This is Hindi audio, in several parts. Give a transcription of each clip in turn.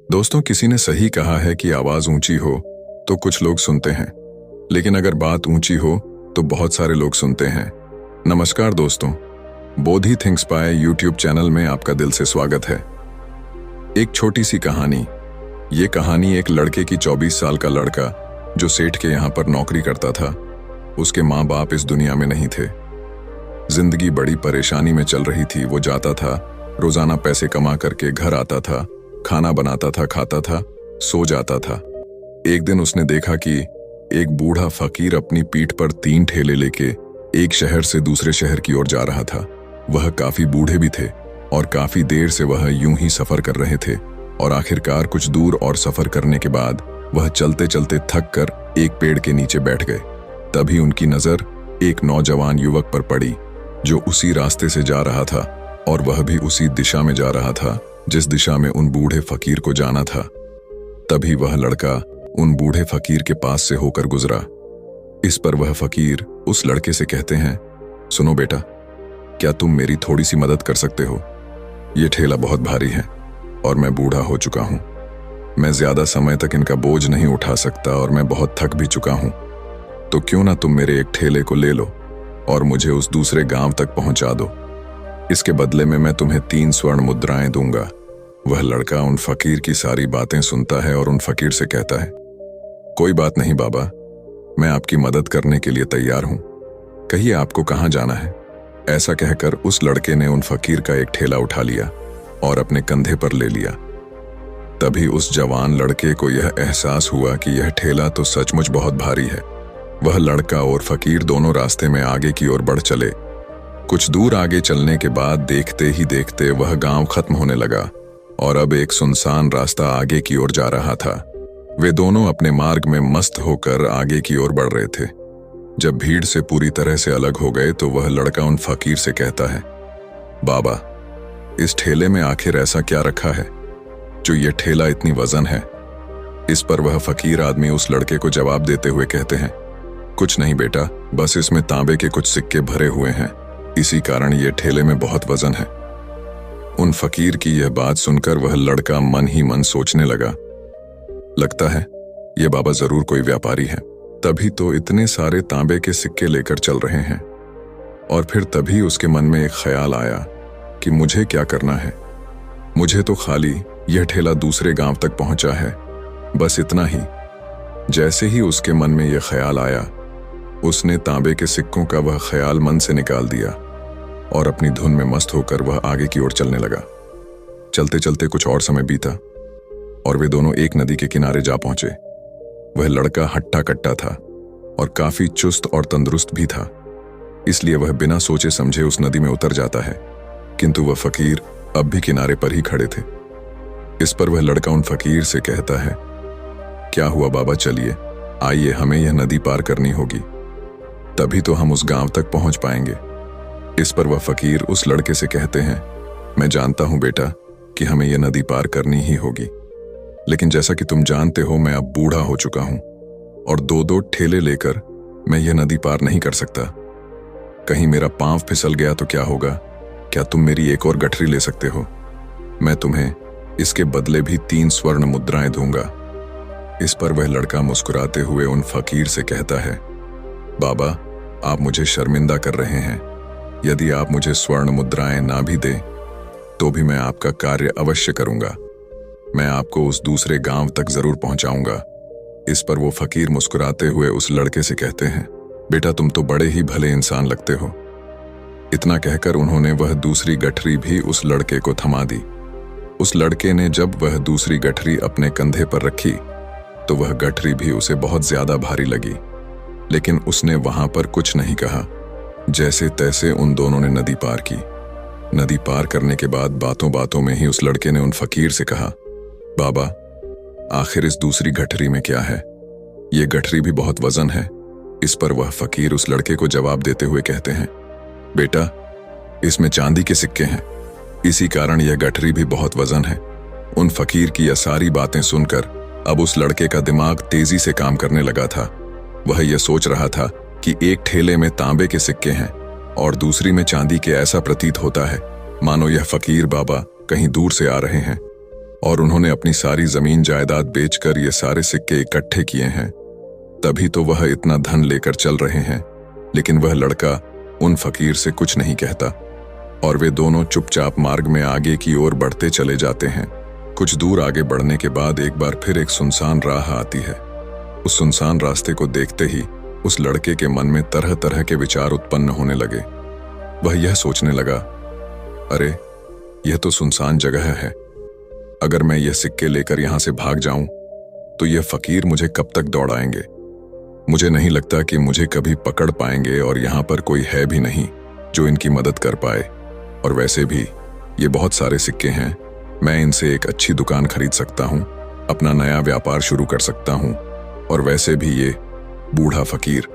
दोस्तों, किसी ने सही कहा है कि आवाज ऊंची हो तो कुछ लोग सुनते हैं, लेकिन अगर बात ऊंची हो तो बहुत सारे लोग सुनते हैं। नमस्कार दोस्तों, Bodhi thinks by YouTube channel में आपका दिल से स्वागत है। एक छोटी सी कहानी। ये कहानी एक लड़के की 24 साल का लड़का जो सेठ के यहाँ पर नौकरी करता था। उसके माँ बाप इस दुनिया में नहीं थे। जिंदगी बड़ी परेशानी में चल रही थी। वो जाता था, रोजाना पैसे कमा करके घर आता था, खाना बनाता था, खाता था, सो जाता था। एक दिन उसने देखा कि एक बूढ़ा फकीर अपनी पीठ पर 3 ठेले लेके एक शहर से दूसरे शहर की ओर जा रहा था। वह काफी बूढ़े भी थे और काफी देर से वह यूं ही सफर कर रहे थे और आखिरकार कुछ दूर और सफर करने के बाद वह चलते चलते थक कर एक पेड़ के नीचे बैठ गए। तभी उनकी नजर एक नौजवान युवक पर पड़ी जो उसी रास्ते से जा रहा था और वह भी उसी दिशा में जा रहा था जिस दिशा में उन बूढ़े फकीर को जाना था। तभी वह लड़का उन बूढ़े फकीर के पास से होकर गुजरा। इस पर वह फकीर उस लड़के से कहते हैं, सुनो बेटा, क्या तुम मेरी थोड़ी सी मदद कर सकते हो? ये ठेला बहुत भारी है और मैं बूढ़ा हो चुका हूं। मैं ज्यादा समय तक इनका बोझ नहीं उठा सकता और मैं बहुत थक भी चुका हूं। तो क्यों ना तुम मेरे एक ठेले को ले लो और मुझे उस दूसरे गांव तक पहुंचा दो। इसके बदले में मैं तुम्हें 3 स्वर्ण मुद्राएं दूंगा। वह लड़का उन फकीर की सारी बातें सुनता है और उन फकीर से कहता है, कोई बात नहीं बाबा, मैं आपकी मदद करने के लिए तैयार हूं। कहिए आपको कहां जाना है? ऐसा कहकर उस लड़के ने उन फकीर का एक ठेला उठा लिया और अपने कंधे पर ले लिया। तभी उस जवान लड़के को यह एहसास हुआ कि यह ठेला तो सचमुच बहुत भारी है। वह लड़का और फकीर दोनों रास्ते में आगे की ओर बढ़ चले। कुछ दूर आगे चलने के बाद देखते ही देखते वह गांव खत्म होने लगा और अब एक सुनसान रास्ता आगे की ओर जा रहा था। वे दोनों अपने मार्ग में मस्त होकर आगे की ओर बढ़ रहे थे। जब भीड़ से पूरी तरह से अलग हो गए तो वह लड़का उन फकीर से कहता है, बाबा, इस ठेले में आखिर ऐसा क्या रखा है जो ये ठेला इतनी वजन है? इस पर वह फकीर आदमी उस लड़के को जवाब देते हुए कहते हैं, कुछ नहीं बेटा, बस इसमें तांबे के कुछ सिक्के भरे हुए हैं, इसी कारण यह ठेले में बहुत वजन है। उन फकीर की यह बात सुनकर वह लड़का मन ही मन सोचने लगा, लगता है यह बाबा जरूर कोई व्यापारी है, तभी तो इतने सारे तांबे के सिक्के लेकर चल रहे हैं। और फिर तभी उसके मन में एक ख्याल आया कि मुझे क्या करना है। मुझे तो खाली यह ठेला दूसरे गांव तक पहुंचा है, बस इतना ही। जैसे ही उसके मन में यह ख्याल आया, उसने तांबे के सिक्कों का वह ख्याल मन से निकाल दिया और अपनी धुन में मस्त होकर वह आगे की ओर चलने लगा। चलते चलते कुछ और समय बीता और वे दोनों एक नदी के किनारे जा पहुंचे। वह लड़का हट्टा कट्टा था और काफी चुस्त और तंदुरुस्त भी था, इसलिए वह बिना सोचे समझे उस नदी में उतर जाता है, किंतु वह फकीर अब भी किनारे पर ही खड़े थे। इस पर वह लड़का उन फकीर से कहता है, क्या हुआ बाबा, चलिए आइए, हमें यह नदी पार करनी होगी, तभी तो हम उस गांव तक पहुंच पाएंगे। इस पर वह फकीर उस लड़के से कहते हैं, मैं जानता हूं बेटा कि हमें यह नदी पार करनी ही होगी, लेकिन जैसा कि तुम जानते हो मैं अब बूढ़ा हो चुका हूं और 2-2 ठेले लेकर मैं यह नदी पार नहीं कर सकता। कहीं मेरा पांव फिसल गया तो क्या होगा? क्या तुम मेरी एक और गठरी ले सकते हो? मैं तुम्हें इसके बदले भी 3 स्वर्ण मुद्राएं दूंगा। इस पर वह लड़का मुस्कुराते हुए उन फकीर से कहता है, बाबा, आप मुझे शर्मिंदा कर रहे हैं। यदि आप मुझे स्वर्ण मुद्राएं ना भी दें तो भी मैं आपका कार्य अवश्य करूंगा। मैं आपको उस दूसरे गांव तक जरूर पहुंचाऊंगा। इस पर वो फकीर मुस्कुराते हुए उस लड़के से कहते हैं, बेटा, तुम तो बड़े ही भले इंसान लगते हो। इतना कहकर उन्होंने वह दूसरी गठरी भी उस लड़के को थमा दी। उस लड़के ने जब वह दूसरी गठरी अपने कंधे पर रखी तो वह गठरी भी उसे बहुत ज्यादा भारी लगी, लेकिन उसने वहां पर कुछ नहीं कहा। जैसे तैसे उन दोनों ने नदी पार की। नदी पार करने के बाद बातों बातों में ही उस लड़के ने उन फकीर से कहा, बाबा, आखिर इस दूसरी गठरी में क्या है? ये गठरी भी बहुत वजन है। इस पर वह फकीर उस लड़के को जवाब देते हुए कहते हैं, बेटा, इसमें चांदी के सिक्के हैं, इसी कारण यह गठरी भी बहुत वजन है। उन फकीर की यह सारी बातें सुनकर अब उस लड़के का दिमाग तेजी से काम करने लगा था। वह यह सोच रहा था कि एक ठेले में तांबे के सिक्के हैं और दूसरी में चांदी के। ऐसा प्रतीत होता है मानो यह फकीर बाबा कहीं दूर से आ रहे हैं और उन्होंने अपनी सारी जमीन जायदाद बेचकर ये सारे सिक्के इकट्ठे किए हैं, तभी तो वह इतना धन लेकर चल रहे हैं। लेकिन वह लड़का उन फकीर से कुछ नहीं कहता और वे दोनों चुपचाप मार्ग में आगे की ओर बढ़ते चले जाते हैं। कुछ दूर आगे बढ़ने के बाद एक बार फिर एक सुनसान राह आती है। उस सुनसान रास्ते को देखते ही उस लड़के के मन में तरह तरह के विचार उत्पन्न होने लगे। वह यह सोचने लगा, अरे यह तो सुनसान जगह है, अगर मैं यह सिक्के लेकर यहां से भाग जाऊं तो यह फकीर मुझे कब तक दौड़ाएंगे। मुझे नहीं लगता कि मुझे कभी पकड़ पाएंगे और यहां पर कोई है भी नहीं जो इनकी मदद कर पाए। और वैसे भी ये बहुत सारे सिक्के हैं, मैं इनसे एक अच्छी दुकान खरीद सकता हूं, अपना नया व्यापार शुरू कर सकता हूं। और वैसे भी ये बूढ़ा फकीर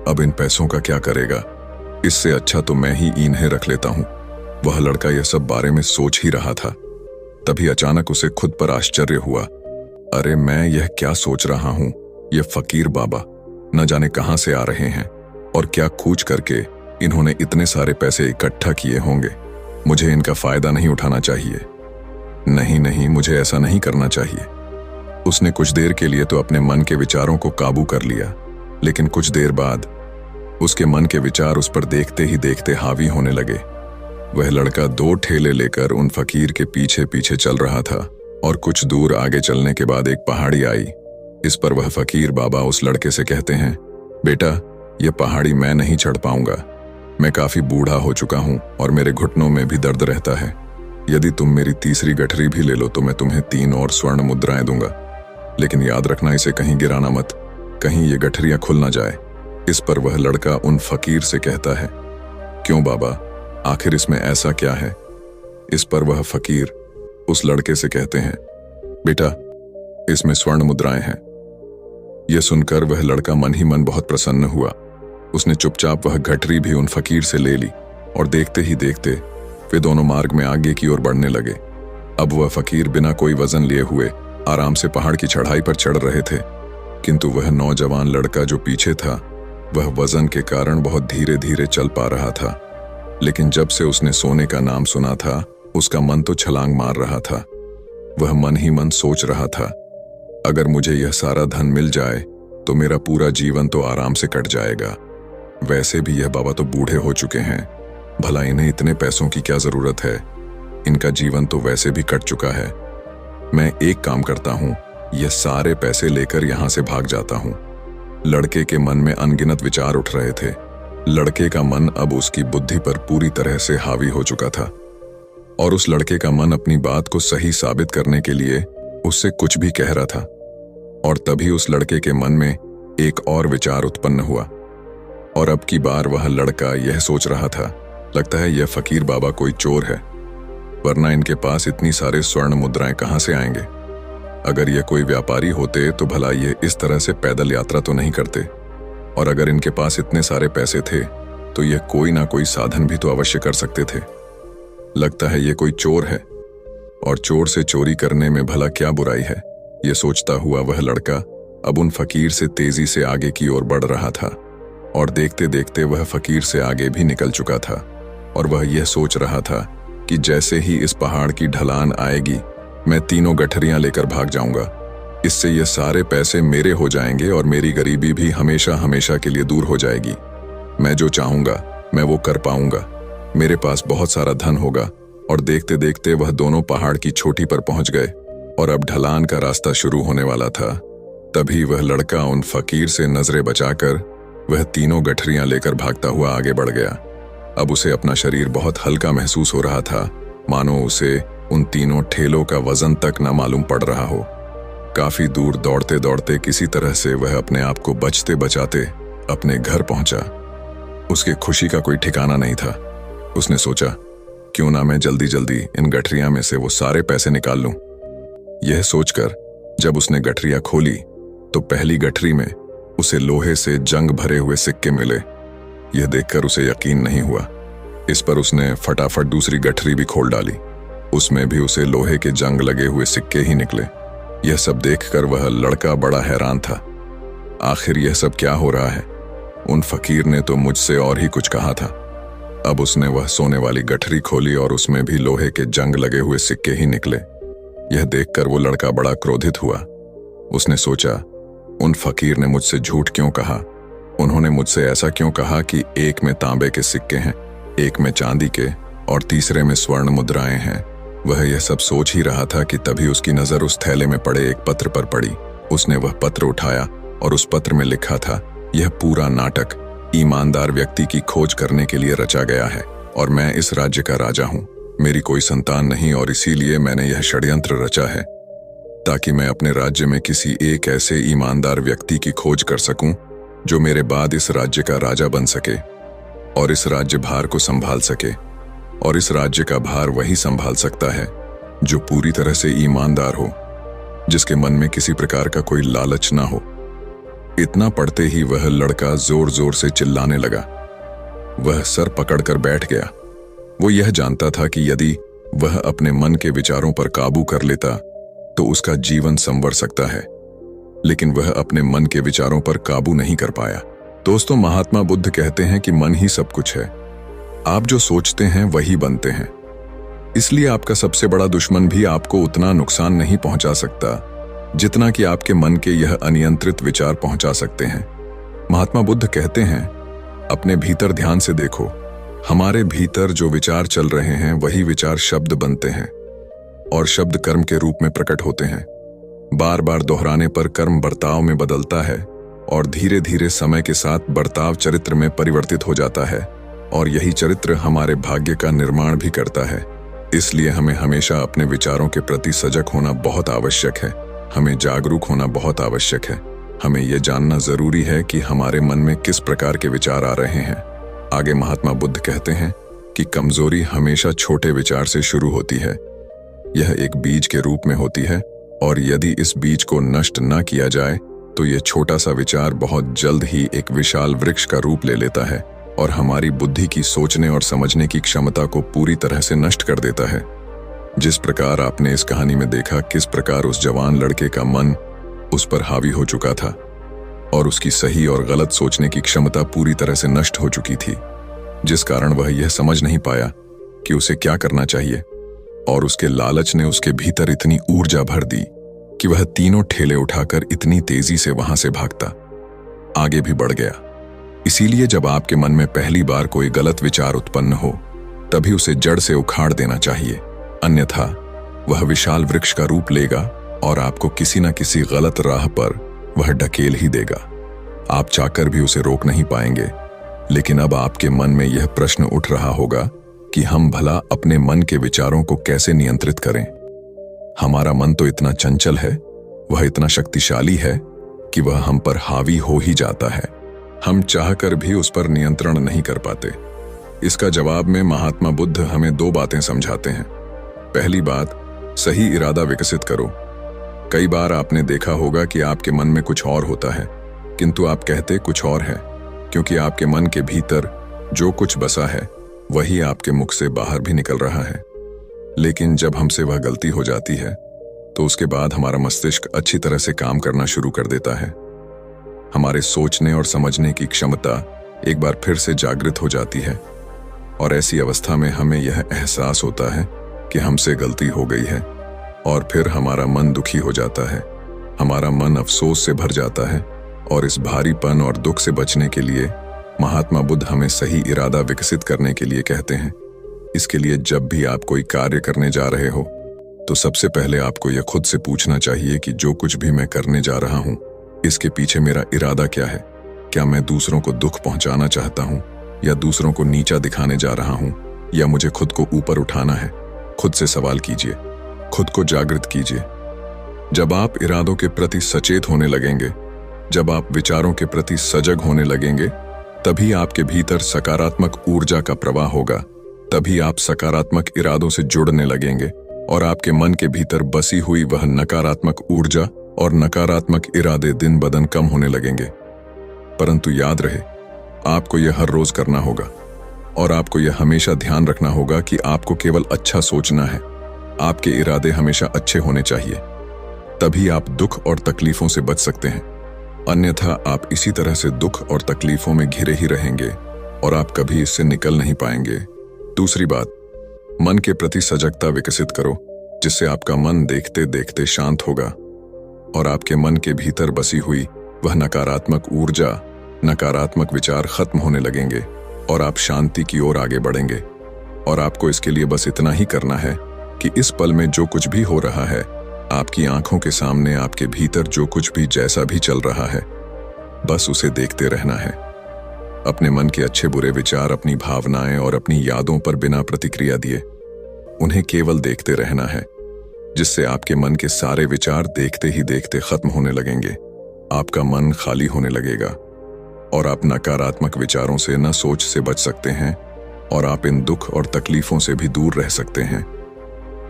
अब इन पैसों का क्या करेगा, इससे अच्छा तो मैं ही इन्हें रख लेता हूं। वह लड़का यह सब बारे में सोच ही रहा था, तभी अचानक उसे खुद पर आश्चर्य हुआ। अरे मैं यह क्या सोच रहा हूं, यह फकीर बाबा न जाने कहां से आ रहे हैं और क्या खोज करके इन्होंने इतने सारे पैसे इकट्ठा किए होंगे। मुझे इनका फायदा नहीं उठाना चाहिए। नहीं नहीं, मुझे ऐसा नहीं करना चाहिए। उसने कुछ देर के लिए तो अपने मन के विचारों को काबू कर लिया, लेकिन कुछ देर बाद उसके मन के विचार उस पर देखते ही देखते हावी होने लगे। वह लड़का 2 ठेले लेकर उन फकीर के पीछे पीछे चल रहा था और कुछ दूर आगे चलने के बाद एक पहाड़ी आई। इस पर वह फकीर बाबा उस लड़के से कहते हैं, बेटा यह पहाड़ी मैं नहीं चढ़ पाऊंगा, मैं काफी बूढ़ा हो चुका हूं और मेरे घुटनों में भी दर्द रहता है। यदि तुम मेरी तीसरी गठरी भी ले लो तो मैं तुम्हें 3 और स्वर्ण मुद्राएं दूंगा, लेकिन याद रखना इसे कहीं गिराना मत, कहीं ये गठरियां खुल ना जाए। इस पर वह लड़का उन फकीर से कहता है, क्यों बाबा, आखिर इसमें ऐसा क्या है। इस पर वह फकीर उस लड़के से कहते हैं, बेटा इसमें स्वर्ण मुद्राएं हैं। यह सुनकर वह लड़का मन ही मन बहुत प्रसन्न हुआ। उसने चुपचाप वह गठरी भी उन फकीर से ले ली और देखते ही देखते वे दोनों मार्ग में आगे की ओर बढ़ने लगे। अब वह फकीर बिना कोई वजन लिए हुए आराम से पहाड़ की चढ़ाई पर चढ़ रहे थे, किंतु वह नौजवान लड़का जो पीछे था वह वजन के कारण बहुत धीरे धीरे चल पा रहा था। लेकिन जब से उसने सोने का नाम सुना था उसका मन तो छलांग मार रहा था। वह मन ही मन सोच रहा था, अगर मुझे यह सारा धन मिल जाए तो मेरा पूरा जीवन तो आराम से कट जाएगा। वैसे भी यह बाबा तो बूढ़े हो चुके हैं, भला इन्हें इतने पैसों की क्या जरूरत है, इनका जीवन तो वैसे भी कट चुका है। मैं एक काम करता हूं, यह सारे पैसे लेकर यहां से भाग जाता हूं। लड़के के मन में अनगिनत विचार उठ रहे थे। लड़के का मन अब उसकी बुद्धि पर पूरी तरह से हावी हो चुका था और उस लड़के का मन अपनी बात को सही साबित करने के लिए उससे कुछ भी कह रहा था। और तभी उस लड़के के मन में एक और विचार उत्पन्न हुआ और अब की बार वह लड़का यह सोच रहा था, लगता है यह फकीर बाबा कोई चोर है, वरना इनके पास इतनी सारे स्वर्ण मुद्राएं कहां से आएंगे। अगर ये कोई व्यापारी होते तो भला ये इस तरह से पैदल यात्रा तो नहीं करते, और अगर इनके पास इतने सारे पैसे थे तो यह कोई ना कोई साधन भी तो अवश्य कर सकते थे। लगता है ये कोई चोर है और चोर से चोरी करने में भला क्या बुराई है। यह सोचता हुआ वह लड़का अब उन फकीर से तेजी से आगे की ओर बढ़ रहा था और देखते देखते वह फकीर से आगे भी निकल चुका था। और वह यह सोच रहा था कि जैसे ही इस पहाड़ की ढलान आएगी मैं 3 गठरियां लेकर भाग जाऊंगा। इससे ये सारे पैसे मेरे हो जाएंगे और मेरी गरीबी भी हमेशा हमेशा के लिए दूर हो जाएगी। मैं जो चाहूंगा मैं वो कर पाऊंगा, मेरे पास बहुत सारा धन होगा। और देखते देखते वह दोनों पहाड़ की चोटी पर पहुंच गए और अब ढलान का रास्ता शुरू होने वाला था। तभी वह लड़का उन फकीर से नजरें बचाकर वह 3 गठरियां लेकर भागता हुआ आगे बढ़ गया। अब उसे अपना शरीर बहुत हल्का महसूस हो रहा था, मानो उसे उन 3 ठेलों का वजन तक न मालूम पड़ रहा हो। काफी दूर दौड़ते दौड़ते किसी तरह से वह अपने आप को बचते बचाते अपने घर पहुंचा। उसकी खुशी का कोई ठिकाना नहीं था। उसने सोचा, क्यों ना मैं जल्दी जल्दी इन गठरियां में से वो सारे पैसे निकाल लूं। यह सोचकर जब उसने गठरियां खोली तो पहली गठरी में उसे लोहे से जंग भरे हुए सिक्के मिले। यह देखकर उसे यकीन नहीं हुआ। इस पर उसने फटाफट दूसरी गठरी भी खोल डाली, उसमें भी उसे लोहे के जंग लगे हुए सिक्के ही निकले। यह सब देखकर वह लड़का बड़ा हैरान था। आखिर यह सब क्या हो रहा है? उन फकीर ने तो मुझसे और ही कुछ कहा था। अब उसने वह सोने वाली गठरी खोली और उसमें भी लोहे के जंग लगे हुए सिक्के ही निकले। यह देखकर वो लड़का बड़ा क्रोधित हुआ। उसने सोचा, उन फकीर ने मुझसे झूठ क्यों कहा? उन्होंने मुझसे ऐसा क्यों कहा कि एक में तांबे के सिक्के हैं, एक में चांदी के और तीसरे में स्वर्ण मुद्राएं हैं। वह यह सब सोच ही रहा था कि तभी उसकी नजर उस थैले में पड़े एक पत्र पर पड़ी। उसने वह पत्र उठाया और उस पत्र में लिखा था, यह पूरा नाटक ईमानदार व्यक्ति की खोज करने के लिए रचा गया है और मैं इस राज्य का राजा हूं। मेरी कोई संतान नहीं और इसीलिए मैंने यह षड्यंत्र रचा है ताकि मैं अपने राज्य में किसी एक ऐसे ईमानदार व्यक्ति की खोज कर सकूं जो मेरे बाद इस राज्य का राजा बन सके और इस राज्य भार को संभाल सके। और इस राज्य का भार वही संभाल सकता है जो पूरी तरह से ईमानदार हो, जिसके मन में किसी प्रकार का कोई लालच ना हो। इतना पढ़ते ही वह लड़का जोर जोर से चिल्लाने लगा। वह सर पकड़कर बैठ गया। वो यह जानता था कि यदि वह अपने मन के विचारों पर काबू कर लेता तो उसका जीवन संवर सकता है, लेकिन वह अपने मन के विचारों पर काबू नहीं कर पाया। दोस्तों, महात्मा बुद्ध कहते हैं कि मन ही सब कुछ है। आप जो सोचते हैं वही बनते हैं। इसलिए आपका सबसे बड़ा दुश्मन भी आपको उतना नुकसान नहीं पहुंचा सकता जितना कि आपके मन के यह अनियंत्रित विचार पहुंचा सकते हैं। महात्मा बुद्ध कहते हैं, अपने भीतर ध्यान से देखो। हमारे भीतर जो विचार चल रहे हैं वही विचार शब्द बनते हैं और शब्द कर्म के रूप में प्रकट होते हैं। बार बार दोहराने पर कर्म बर्ताव में बदलता है और धीरे धीरे समय के साथ बर्ताव चरित्र में परिवर्तित हो जाता है और यही चरित्र हमारे भाग्य का निर्माण भी करता है। इसलिए हमें हमेशा अपने विचारों के प्रति सजग होना बहुत आवश्यक है। हमें जागरूक होना बहुत आवश्यक है। हमें यह जानना जरूरी है कि हमारे मन में किस प्रकार के विचार आ रहे हैं। आगे महात्मा बुद्ध कहते हैं कि कमजोरी हमेशा छोटे विचार से शुरू होती है। यह एक बीज के रूप में होती है और यदि इस बीज को नष्ट न किया जाए तो यह छोटा सा विचार बहुत जल्द ही एक विशाल वृक्ष का रूप ले लेता है और हमारी बुद्धि की सोचने और समझने की क्षमता को पूरी तरह से नष्ट कर देता है। जिस प्रकार आपने इस कहानी में देखा किस प्रकार उस जवान लड़के का मन उस पर हावी हो चुका था और उसकी सही और गलत सोचने की क्षमता पूरी तरह से नष्ट हो चुकी थी, जिस कारण वह यह समझ नहीं पाया कि उसे क्या करना चाहिए और उसके लालच ने उसके भीतर इतनी ऊर्जा भर दी कि वह तीनों ठेले उठाकर इतनी तेजी से वहां से भागता आगे भी बढ़ गया। इसीलिए जब आपके मन में पहली बार कोई गलत विचार उत्पन्न हो तभी उसे जड़ से उखाड़ देना चाहिए, अन्यथा वह विशाल वृक्ष का रूप लेगा और आपको किसी न किसी गलत राह पर वह ढकेल ही देगा। आप चाहकर भी उसे रोक नहीं पाएंगे। लेकिन अब आपके मन में यह प्रश्न उठ रहा होगा कि हम भला अपने मन के विचारों को कैसे नियंत्रित करें। हमारा मन तो इतना चंचल है, वह इतना शक्तिशाली है कि वह हम पर हावी हो ही जाता है। हम चाहकर भी उस पर नियंत्रण नहीं कर पाते। इसका जवाब में महात्मा बुद्ध हमें दो बातें समझाते हैं। पहली बात, सही इरादा विकसित करो। कई बार आपने देखा होगा कि आपके मन में कुछ और होता है किंतु आप कहते कुछ और है, क्योंकि आपके मन के भीतर जो कुछ बसा है वही आपके मुख से बाहर भी निकल रहा है। लेकिन जब हमसे वह गलती हो जाती है तो उसके बाद हमारा मस्तिष्क अच्छी तरह से काम करना शुरू कर देता है। हमारे सोचने और समझने की क्षमता एक बार फिर से जागृत हो जाती है और ऐसी अवस्था में हमें यह एहसास होता है कि हमसे गलती हो गई है और फिर हमारा मन दुखी हो जाता है। हमारा मन अफसोस से भर जाता है और इस भारीपन और दुख से बचने के लिए महात्मा बुद्ध हमें सही इरादा विकसित करने के लिए कहते हैं। इसके लिए जब भी आप कोई कार्य करने जा रहे हो तो सबसे पहले आपको यह खुद से पूछना चाहिए कि जो कुछ भी मैं करने जा रहा हूं इसके पीछे मेरा इरादा क्या है। क्या मैं दूसरों को दुख पहुंचाना चाहता हूं या दूसरों को नीचा दिखाने जा रहा हूं या मुझे खुद को ऊपर उठाना है। खुद से सवाल कीजिए, खुद को जागृत कीजिए। जब आप इरादों के प्रति सचेत होने लगेंगे, जब आप विचारों के प्रति सजग होने लगेंगे, तभी आपके भीतर सकारात्मक ऊर्जा का प्रवाह होगा। तभी आप सकारात्मक इरादों से जुड़ने लगेंगे और आपके मन के भीतर बसी हुई वह नकारात्मक ऊर्जा और नकारात्मक इरादे दिन ब दिन कम होने लगेंगे। परंतु याद रहे, आपको यह हर रोज करना होगा और आपको यह हमेशा ध्यान रखना होगा कि आपको केवल अच्छा सोचना है। आपके इरादे हमेशा अच्छे होने चाहिए, तभी आप दुख और तकलीफों से बच सकते हैं। अन्यथा आप इसी तरह से दुख और तकलीफों में घिरे ही रहेंगे और आप कभी इससे निकल नहीं पाएंगे। दूसरी बात, मन के प्रति सजगता विकसित करो। जिससे आपका मन देखते देखते शांत होगा और आपके मन के भीतर बसी हुई वह नकारात्मक ऊर्जा, नकारात्मक विचार खत्म होने लगेंगे और आप शांति की ओर आगे बढ़ेंगे। और आपको इसके लिए बस इतना ही करना है कि इस पल में जो कुछ भी हो रहा है, आपकी आंखों के सामने आपके भीतर जो कुछ भी जैसा भी चल रहा है, बस उसे देखते रहना है। अपने मन के अच्छे बुरे विचार, अपनी भावनाएं और अपनी यादों पर बिना प्रतिक्रिया दिए उन्हें केवल देखते रहना है, जिससे आपके मन के सारे विचार देखते ही देखते खत्म होने लगेंगे। आपका मन खाली होने लगेगा और आप नकारात्मक विचारों से न सोच से बच सकते हैं और आप इन दुख और तकलीफों से भी दूर रह सकते हैं।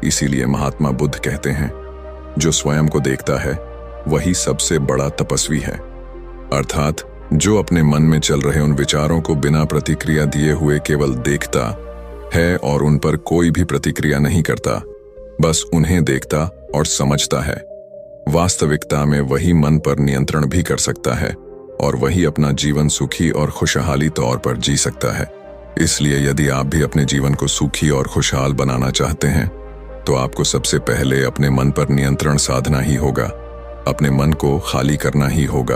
इसीलिए महात्मा बुद्ध कहते हैं, जो स्वयं को देखता है वही सबसे बड़ा तपस्वी है। अर्थात जो अपने मन में चल रहे उन विचारों को बिना प्रतिक्रिया दिए हुए केवल देखता है और उन पर कोई भी प्रतिक्रिया नहीं करता, बस उन्हें देखता और समझता है, वास्तविकता में वही मन पर नियंत्रण भी कर सकता है और वही अपना जीवन सुखी और खुशहाली तौर पर जी सकता है। इसलिए यदि आप भी अपने जीवन को सुखी और खुशहाल बनाना चाहते हैं तो आपको सबसे पहले अपने मन पर नियंत्रण साधना ही होगा, अपने मन को खाली करना ही होगा,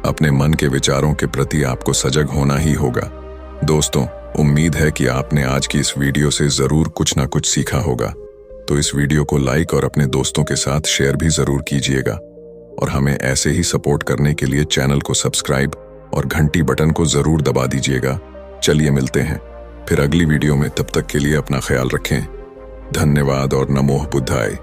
अपने मन के विचारों के प्रति आपको सजग होना ही होगा। दोस्तों, उम्मीद है कि आपने आज की इस वीडियो से जरूर कुछ ना कुछ सीखा होगा, तो इस वीडियो को लाइक और अपने दोस्तों के साथ शेयर भी जरूर कीजिएगा और हमें ऐसे ही सपोर्ट करने के लिए चैनल को सब्सक्राइब और घंटी बटन को जरूर दबा दीजिएगा। चलिए मिलते हैं फिर अगली वीडियो में, तब तक के लिए अपना ख्याल रखें। धन्यवाद और नमो बुद्धाय।